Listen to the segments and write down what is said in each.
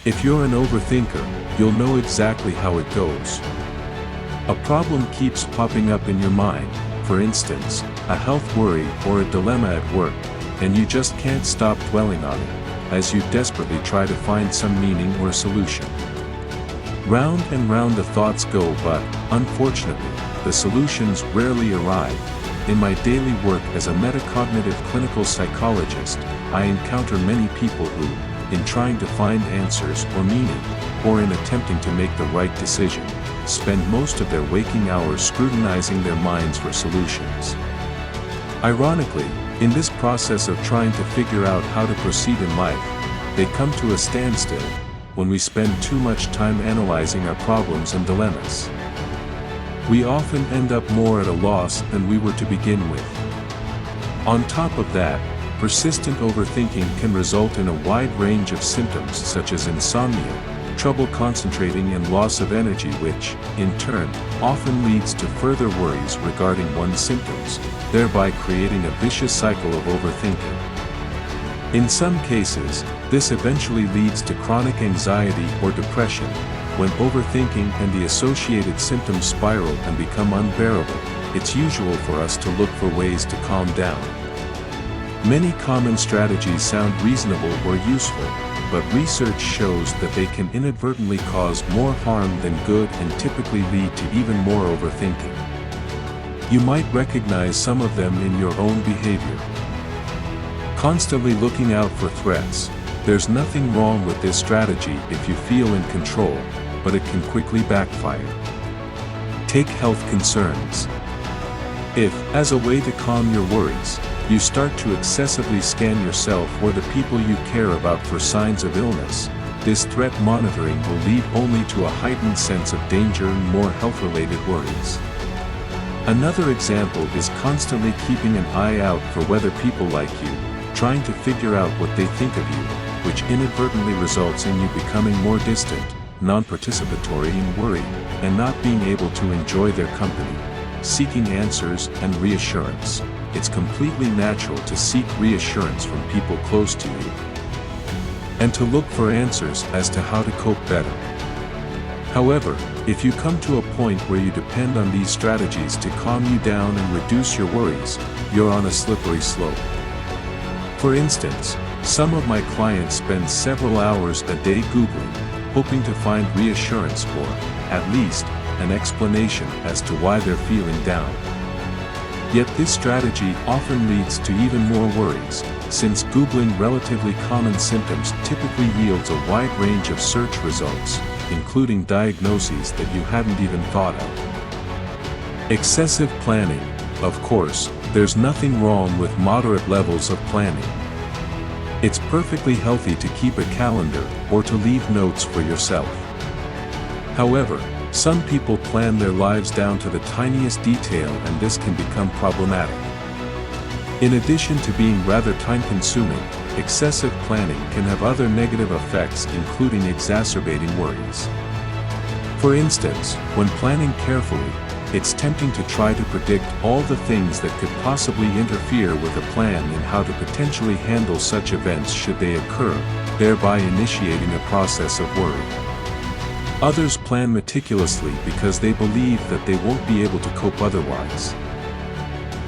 If you're an overthinker, you'll know exactly how it goes. A problem keeps popping up in your mind, for instance, a health worry or a dilemma at work, and you just can't stop dwelling on it, as you desperately try to find some meaning or solution. Round and round the thoughts go, but, unfortunately, the solutions rarely arrive. In my daily work as a metacognitive clinical psychologist, I encounter many people who, in trying to find answers or meaning, or in attempting to make the right decision, spend most of their waking hours scrutinizing their minds for solutions. Ironically, in this process of trying to figure out how to proceed in life, they come to a standstill when we spend too much time analyzing our problems and dilemmas. We often end up more at a loss than we were to begin with. On top of that, persistent overthinking can result in a wide range of symptoms such as insomnia, trouble concentrating and loss of energy, which, in turn, often leads to further worries regarding one's symptoms, thereby creating a vicious cycle of overthinking. In some cases, this eventually leads to chronic anxiety or depression. When overthinking and the associated symptoms spiral and become unbearable, it's usual for us to look for ways to calm down. Many common strategies sound reasonable or useful, but research shows that they can inadvertently cause more harm than good and typically lead to even more overthinking. You might recognize some of them in your own behavior. Constantly looking out for threats. There's nothing wrong with this strategy if you feel in control, but it can quickly backfire. Take health concerns. If, as a way to calm your worries, you start to excessively scan yourself or the people you care about for signs of illness, this threat monitoring will lead only to a heightened sense of danger and more health-related worries. Another example is constantly keeping an eye out for whether people like you, trying to figure out what they think of you, which inadvertently results in you becoming more distant, non-participatory in worry, and not being able to enjoy their company. Seeking answers and reassurance. It's completely natural to seek reassurance from people close to you, and to look for answers as to how to cope better. However, if you come to a point where you depend on these strategies to calm you down and reduce your worries, you're on a slippery slope. For instance, some of my clients spend several hours a day Googling, hoping to find reassurance or, at least, an explanation as to why they're feeling down. Yet this strategy often leads to even more worries, since Googling relatively common symptoms typically yields a wide range of search results, including diagnoses that you hadn't even thought of. Excessive planning. Of course, there's nothing wrong with moderate levels of planning. It's perfectly healthy to keep a calendar or to leave notes for yourself. However, some people plan their lives down to the tiniest detail, and this can become problematic. In addition to being rather time-consuming, excessive planning can have other negative effects, including exacerbating worries. For instance, when planning carefully, it's tempting to try to predict all the things that could possibly interfere with a plan and how to potentially handle such events should they occur, thereby initiating a process of worry. Others plan meticulously because they believe that they won't be able to cope otherwise,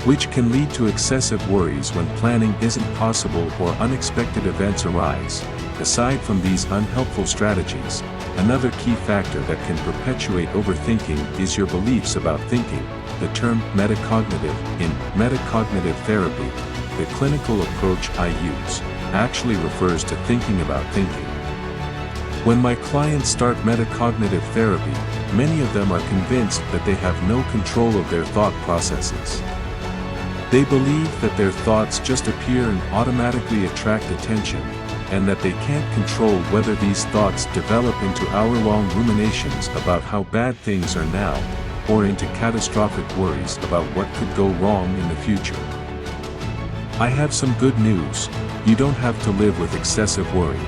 which can lead to excessive worries when planning isn't possible or unexpected events arise. Aside from these unhelpful strategies, another key factor that can perpetuate overthinking is your beliefs about thinking. The term metacognitive in metacognitive therapy, the clinical approach I use, actually refers to thinking about thinking. When my clients start metacognitive therapy, many of them are convinced that they have no control of their thought processes. They believe that their thoughts just appear and automatically attract attention, and that they can't control whether these thoughts develop into hour-long ruminations about how bad things are now, or into catastrophic worries about what could go wrong in the future. I have some good news: you don't have to live with excessive worry.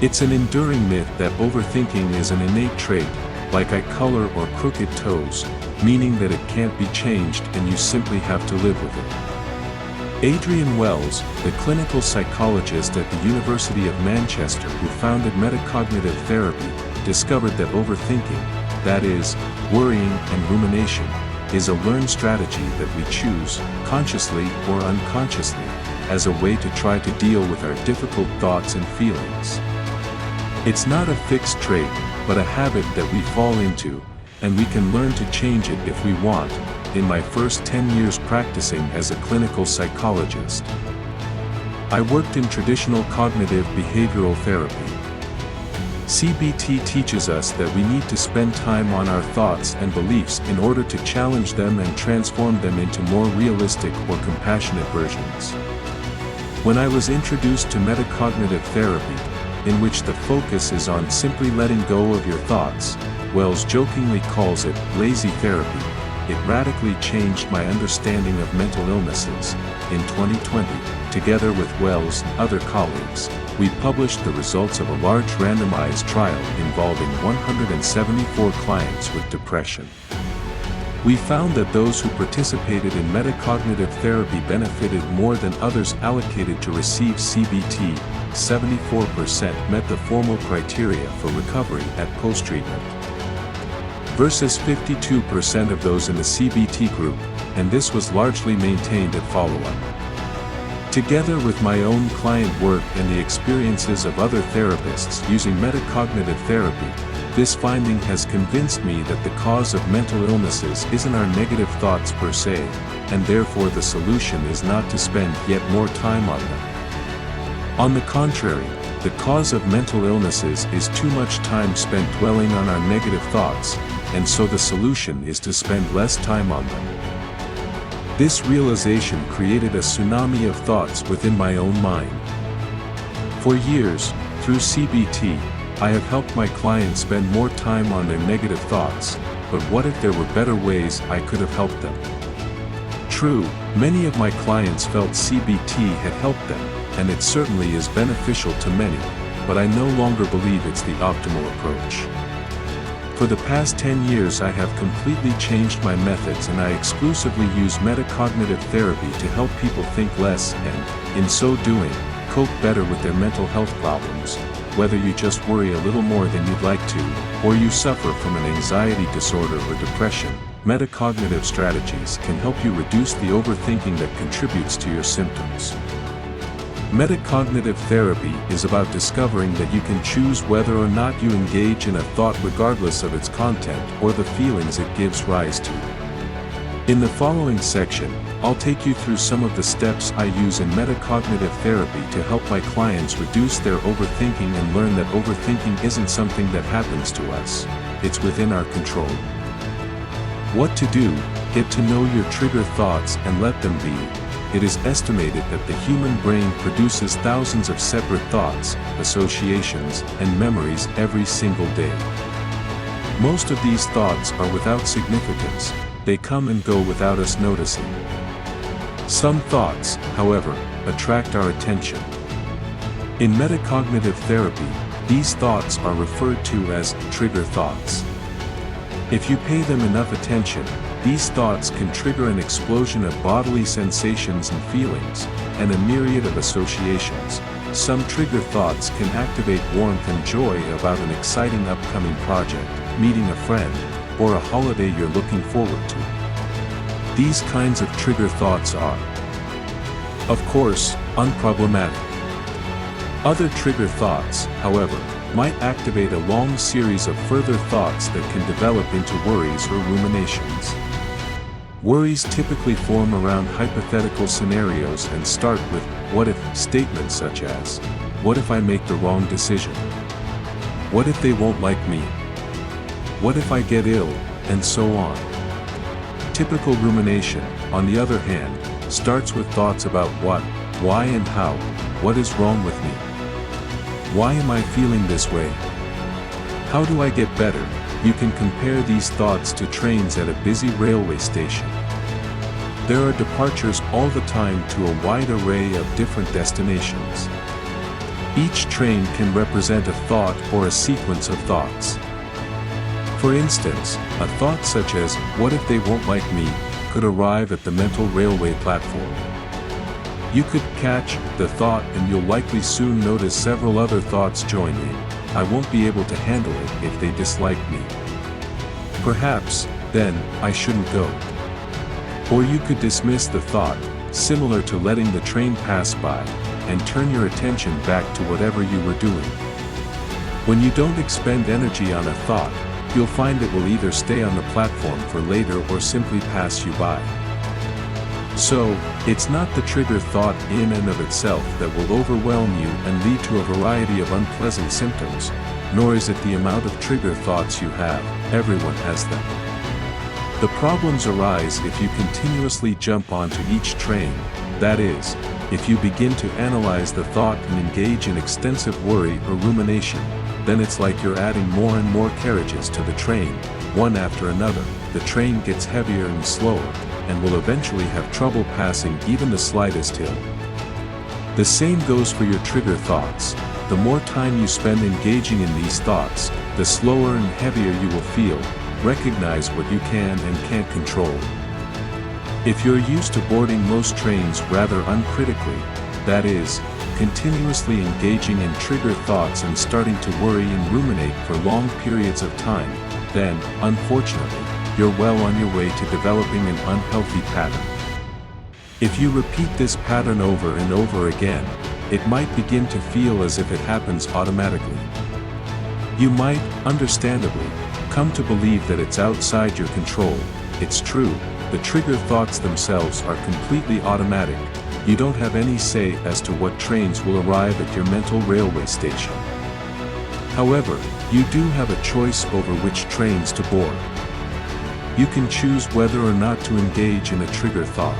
It's an enduring myth that overthinking is an innate trait, like eye color or crooked toes, meaning that it can't be changed and you simply have to live with it. Adrian Wells, the clinical psychologist at the University of Manchester who founded metacognitive therapy, discovered that overthinking, that is, worrying and rumination, is a learned strategy that we choose, consciously or unconsciously, as a way to try to deal with our difficult thoughts and feelings. It's not a fixed trait, but a habit that we fall into, and we can learn to change it if we want. In my first 10 years practicing as a clinical psychologist, I worked in traditional cognitive behavioral therapy. CBT teaches us that we need to spend time on our thoughts and beliefs in order to challenge them and transform them into more realistic or compassionate versions. When I was introduced to metacognitive therapy, in which the focus is on simply letting go of your thoughts, Wells jokingly calls it lazy therapy, it radically changed my understanding of mental illnesses. In 2020, together with Wells and other colleagues, we published the results of a large randomized trial involving 174 clients with depression. We found that those who participated in metacognitive therapy benefited more than others allocated to receive CBT. 74% met the formal criteria for recovery at post-treatment, versus 52% of those in the CBT group, and this was largely maintained at follow-up. Together with my own client work and the experiences of other therapists using metacognitive therapy, this finding has convinced me that the cause of mental illnesses isn't our negative thoughts per se, and therefore the solution is not to spend yet more time on them. On the contrary, the cause of mental illnesses is too much time spent dwelling on our negative thoughts, and so the solution is to spend less time on them. This realization created a tsunami of thoughts within my own mind. For years, through CBT, I have helped my clients spend more time on their negative thoughts, but what if there were better ways I could have helped them? True, many of my clients felt CBT had helped them, and it certainly is beneficial to many, but I no longer believe it's the optimal approach. For the past 10 years I have completely changed my methods and I exclusively use metacognitive therapy to help people think less and, in so doing, cope better with their mental health problems. Whether you just worry a little more than you'd like to, or you suffer from an anxiety disorder or depression, metacognitive strategies can help you reduce the overthinking that contributes to your symptoms. Metacognitive therapy is about discovering that you can choose whether or not you engage in a thought regardless of its content or the feelings it gives rise to. In the following section, I'll take you through some of the steps I use in metacognitive therapy to help my clients reduce their overthinking and learn that overthinking isn't something that happens to us, it's within our control. What to do: get to know your trigger thoughts and let them be. It is estimated that the human brain produces thousands of separate thoughts, associations, and memories every single day. Most of these thoughts are without significance, they come and go without us noticing. Some thoughts, however, attract our attention. In metacognitive therapy, these thoughts are referred to as trigger thoughts. If you pay them enough attention, these thoughts can trigger an explosion of bodily sensations and feelings, and a myriad of associations. Some trigger thoughts can activate warmth and joy about an exciting upcoming project, meeting a friend, or a holiday you're looking forward to. These kinds of trigger thoughts are, of course, unproblematic. Other trigger thoughts, however, might activate a long series of further thoughts that can develop into worries or ruminations. Worries typically form around hypothetical scenarios and start with what-if statements such as, what if I make the wrong decision? What if they won't like me? What if I get ill? And so on. Typical rumination, on the other hand, starts with thoughts about what, why and how, what is wrong with me? Why am I feeling this way? How do I get better? You can compare these thoughts to trains at a busy railway station. There are departures all the time to a wide array of different destinations. Each train can represent a thought or a sequence of thoughts. For instance, a thought such as, what if they won't like me, could arrive at the mental railway platform. You could catch the thought and you'll likely soon notice several other thoughts join in. I won't be able to handle it if they dislike me. Perhaps, then, I shouldn't go. Or you could dismiss the thought, similar to letting the train pass by, and turn your attention back to whatever you were doing. When you don't expend energy on a thought, you'll find it will either stay on the platform for later or simply pass you by. So, it's not the trigger thought in and of itself that will overwhelm you and lead to a variety of unpleasant symptoms, nor is it the amount of trigger thoughts you have. Everyone has them. The problems arise if you continuously jump onto each train, that is, if you begin to analyze the thought and engage in extensive worry or rumination, then it's like you're adding more and more carriages to the train, one after another. The train gets heavier and slower, and will eventually have trouble passing even the slightest hill. The same goes for your trigger thoughts. The more time you spend engaging in these thoughts, the slower and heavier you will feel. Recognize what you can and can't control. If you're used to boarding most trains rather uncritically, that is, continuously engaging in trigger thoughts and starting to worry and ruminate for long periods of time, then, unfortunately, you're well on your way to developing an unhealthy pattern. If you repeat this pattern over and over again, it might begin to feel as if it happens automatically. You might, understandably, come to believe that it's outside your control. It's true, the trigger thoughts themselves are completely automatic. You don't have any say as to what trains will arrive at your mental railway station. However, you do have a choice over which trains to board. You can choose whether or not to engage in a trigger thought.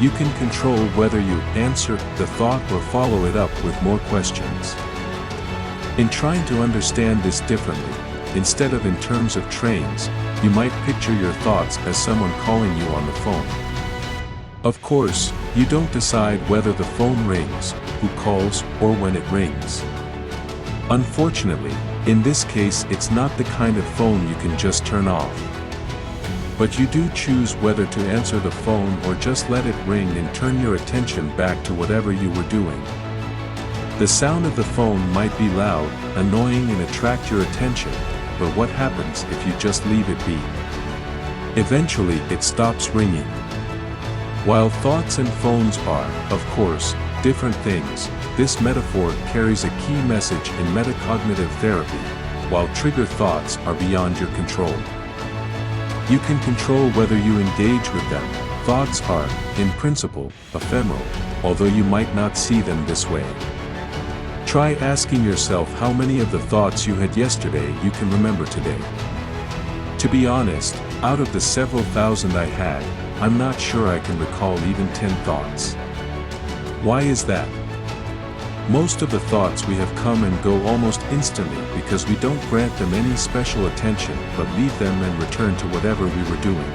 You can control whether you answer the thought or follow it up with more questions. In trying to understand this differently, instead of in terms of trains, you might picture your thoughts as someone calling you on the phone. Of course, you don't decide whether the phone rings, who calls, or when it rings. Unfortunately, in this case it's not the kind of phone you can just turn off. But you do choose whether to answer the phone or just let it ring and turn your attention back to whatever you were doing. The sound of the phone might be loud, annoying and attract your attention, but what happens if you just leave it be? Eventually it stops ringing. While thoughts and phones are, of course, different things, this metaphor carries a key message in metacognitive therapy. While trigger thoughts are beyond your control, you can control whether you engage with them. Thoughts are, in principle, ephemeral, although you might not see them this way. Try asking yourself how many of the thoughts you had yesterday you can remember today. To be honest, out of the several thousand I had, I'm not sure I can recall even 10 thoughts. Why is that? Most of the thoughts we have come and go almost instantly because we don't grant them any special attention but leave them and return to whatever we were doing.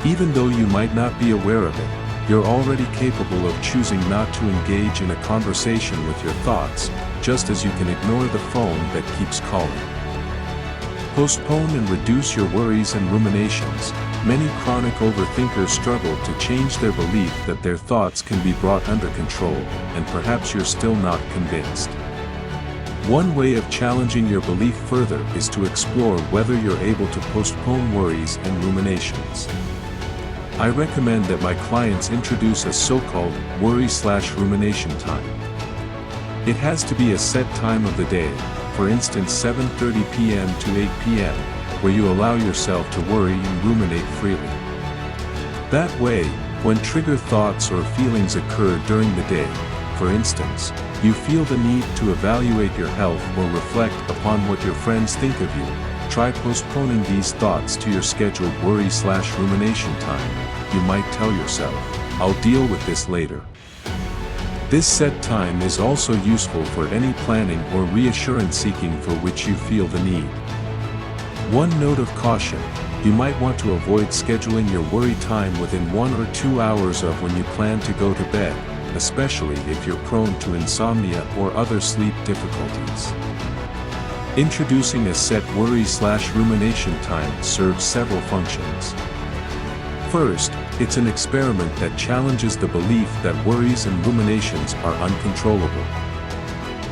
Even though you might not be aware of it, you're already capable of choosing not to engage in a conversation with your thoughts, just as you can ignore the phone that keeps calling. Postpone and reduce your worries and ruminations. Many chronic overthinkers struggle to change their belief that their thoughts can be brought under control, and perhaps you're still not convinced. One way of challenging your belief further is to explore whether you're able to postpone worries and ruminations. I recommend that my clients introduce a so-called worry/rumination time. It has to be a set time of the day, for instance 7:30 p.m. to 8 p.m., where you allow yourself to worry and ruminate freely. That way, when trigger thoughts or feelings occur during the day, for instance, you feel the need to evaluate your health or reflect upon what your friends think of you, try postponing these thoughts to your scheduled worry/rumination time. You might tell yourself, I'll deal with this later. This set time is also useful for any planning or reassurance seeking for which you feel the need. One note of caution, you might want to avoid scheduling your worry time within 1 or 2 hours of when you plan to go to bed, especially if you're prone to insomnia or other sleep difficulties. Introducing a set worry/rumination time serves several functions. First, It's an experiment that challenges the belief that worries and ruminations are uncontrollable.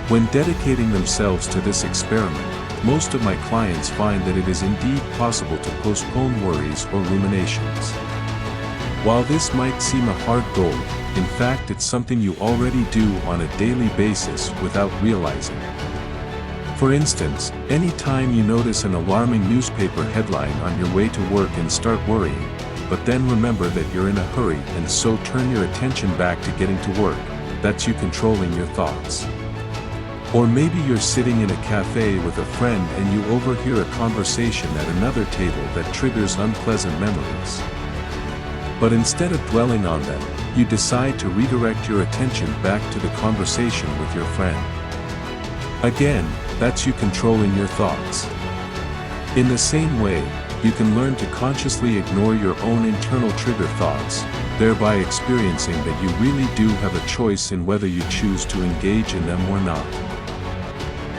When dedicating themselves to this experiment, most of my clients find that it is indeed possible to postpone worries or ruminations. While this might seem a hard goal, in fact it's something you already do on a daily basis without realizing. For instance, any time you notice an alarming newspaper headline on your way to work and start worrying, but then remember that you're in a hurry and so turn your attention back to getting to work, that's you controlling your thoughts. Or maybe you're sitting in a cafe with a friend and you overhear a conversation at another table that triggers unpleasant memories. But instead of dwelling on them, you decide to redirect your attention back to the conversation with your friend. Again, that's you controlling your thoughts. In the same way, you can learn to consciously ignore your own internal trigger thoughts, thereby experiencing that you really do have a choice in whether you choose to engage in them or not.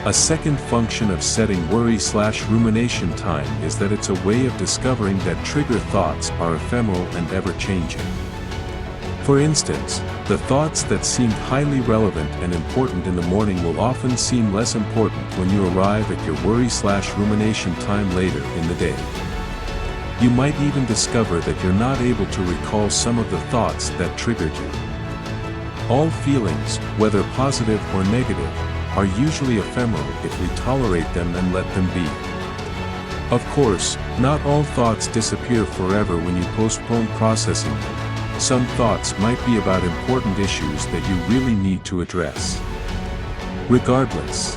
A second function of setting worry/rumination time is that it's a way of discovering that trigger thoughts are ephemeral and ever-changing. For instance, the thoughts that seemed highly relevant and important in the morning will often seem less important when you arrive at your worry/rumination time later in the day. You might even discover that you're not able to recall some of the thoughts that triggered you. All feelings, whether positive or negative, are usually ephemeral if we tolerate them and let them be. Of course, not all thoughts disappear forever when you postpone processing them. Some thoughts might be about important issues that you really need to address. Regardless,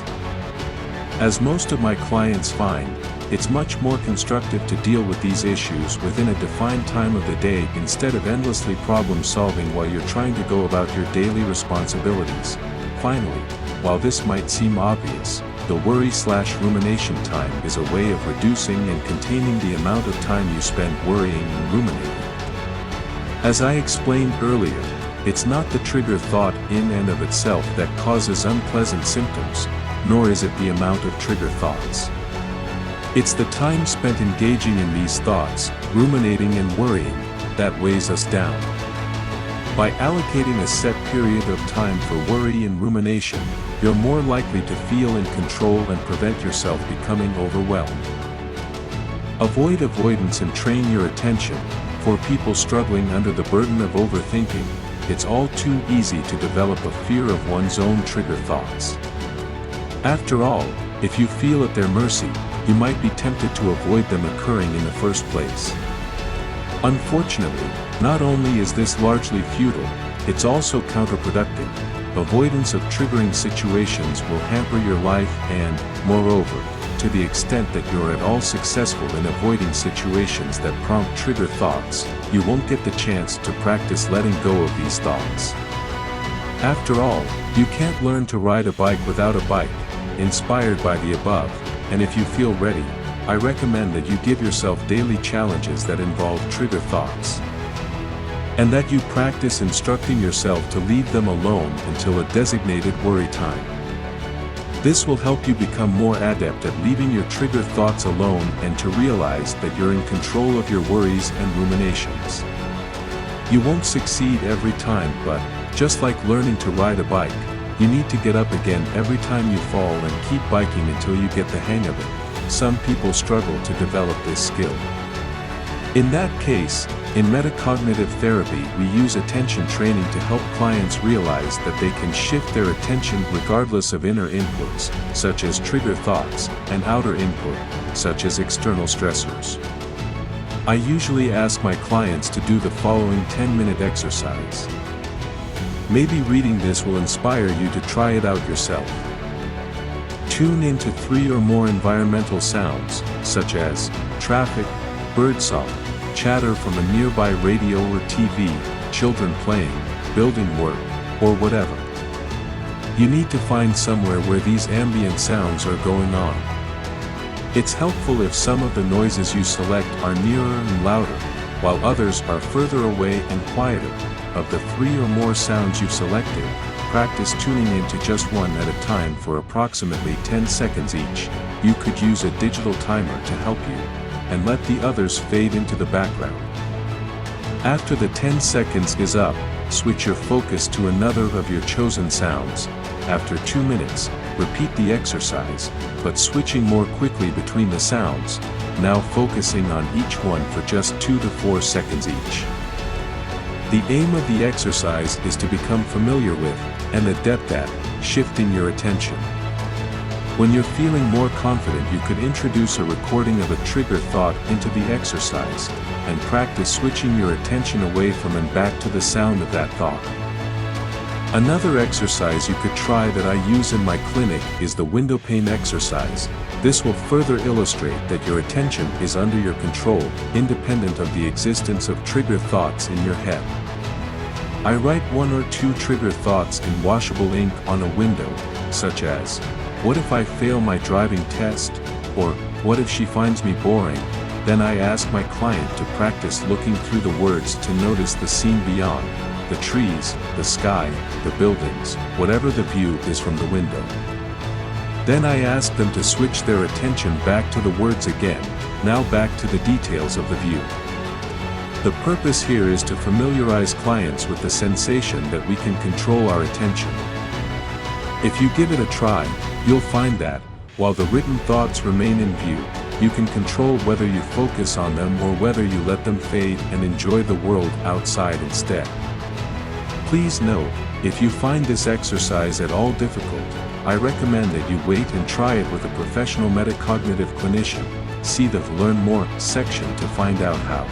as most of my clients find, it's much more constructive to deal with these issues within a defined time of the day instead of endlessly problem solving while you're trying to go about your daily responsibilities. Finally, while this might seem obvious, the worry/rumination time is a way of reducing and containing the amount of time you spend worrying and ruminating. As I explained earlier, it's not the trigger thought in and of itself that causes unpleasant symptoms, nor is it the amount of trigger thoughts. It's the time spent engaging in these thoughts, ruminating and worrying, that weighs us down. By allocating a set period of time for worry and rumination, you're more likely to feel in control and prevent yourself becoming overwhelmed. Avoid avoidance and train your attention. For people struggling under the burden of overthinking, it's all too easy to develop a fear of one's own trigger thoughts. After all, if you feel at their mercy, you might be tempted to avoid them occurring in the first place. Unfortunately, not only is this largely futile, it's also counterproductive. Avoidance of triggering situations will hamper your life and, moreover, to the extent that you're at all successful in avoiding situations that prompt trigger thoughts, you won't get the chance to practice letting go of these thoughts. After all, you can't learn to ride a bike without a bike. Inspired by the above, and if you feel ready, I recommend that you give yourself daily challenges that involve trigger thoughts. And that you practice instructing yourself to leave them alone until a designated worry time. This will help you become more adept at leaving your trigger thoughts alone and to realize that you're in control of your worries and ruminations. You won't succeed every time, but, just like learning to ride a bike, you need to get up again every time you fall and keep biking until you get the hang of it. Some people struggle to develop this skill. In that case, in metacognitive therapy we use attention training to help clients realize that they can shift their attention regardless of inner inputs, such as trigger thoughts, and outer input, such as external stressors. I usually ask my clients to do the following 10-minute exercise. Maybe reading this will inspire you to try it out yourself. Tune into 3 or more environmental sounds, such as traffic, birdsong, chatter from a nearby radio or TV, children playing, building work, or whatever. You need to find somewhere where these ambient sounds are going on. It's helpful if some of the noises you select are nearer and louder, while others are further away and quieter. Of the 3 or more sounds you've selected, practice tuning into just one at a time for approximately 10 seconds each. You could use a digital timer to help you, and let the others fade into the background. After the 10 seconds is up, switch your focus to another of your chosen sounds. After 2 minutes, repeat the exercise, but switching more quickly between the sounds, now focusing on each one for just 2 to 4 seconds each. The aim of the exercise is to become familiar with, and adept at, shifting your attention. When you're feeling more confident, you could introduce a recording of a trigger thought into the exercise, and practice switching your attention away from and back to the sound of that thought. Another exercise you could try that I use in my clinic is the window pane exercise. This will further illustrate that your attention is under your control, independent of the existence of trigger thoughts in your head. I write 1 or 2 trigger thoughts in washable ink on a window, such as, "What if I fail my driving test?" or "What if she finds me boring?" Then I ask my client to practice looking through the words to notice the scene beyond, the trees, the sky, the buildings, whatever the view is from the window. Then I ask them to switch their attention back to the words again, now back to the details of the view. The purpose here is to familiarize clients with the sensation that we can control our attention. If you give it a try, you'll find that, while the written thoughts remain in view, you can control whether you focus on them or whether you let them fade and enjoy the world outside instead. Please note, if you find this exercise at all difficult, I recommend that you wait and try it with a professional metacognitive clinician. See the Learn More section to find out how.